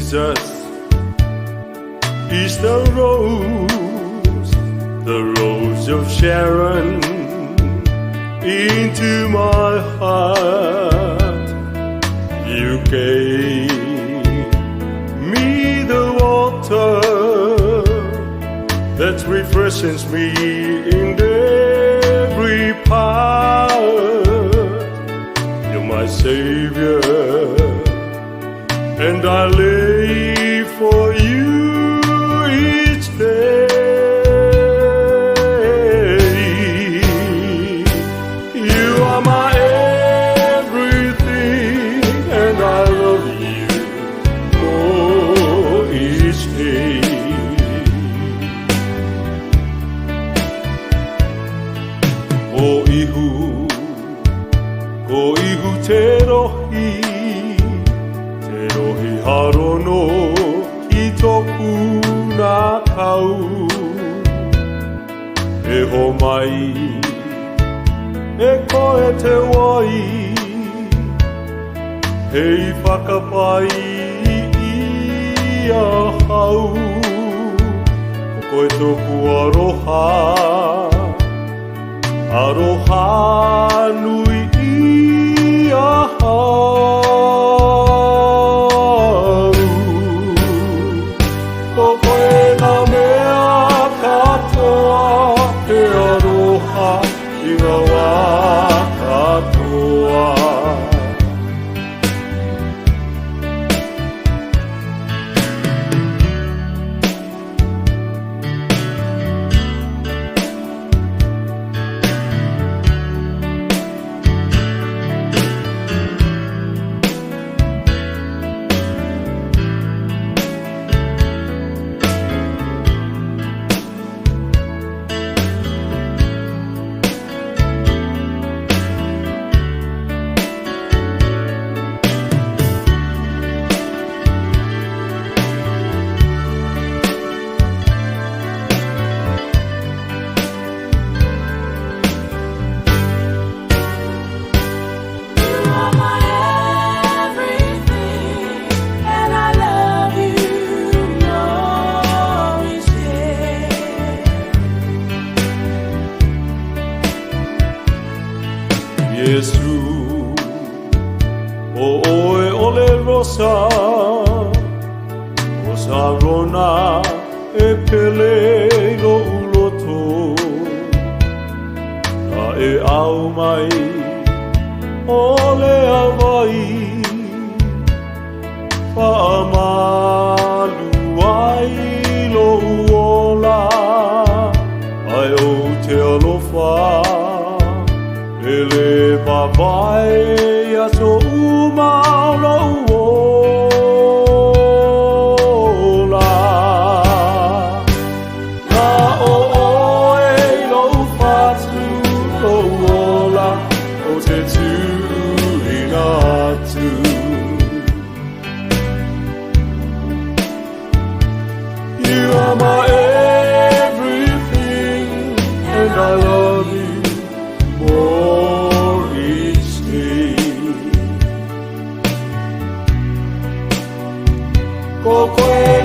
Jesus is the rose of Sharon into my heart. You gave me the water that refreshes me in every part. You're my Savior, and I live for you each day. You are my everything, and I love you more each day. Ko ihu te rohi haro no ki toku nā kau. E ho mai, e koe te wai, hei whakapai I a hau. Ko koe toku aroha nui I a hau. Ko koe ngā mea katoa, te aroha I ngā wā katoa. Yesu, o oe ole rosa, rosa rona e pele no uloto. A e au mai, ole awai, whaamalu ai lo uola, ai o te alofa. Ele papai aso umalo ola. Na o e lo fatu lo ola o te tu inatu. You are my everything, and I love you more each day. Ko koe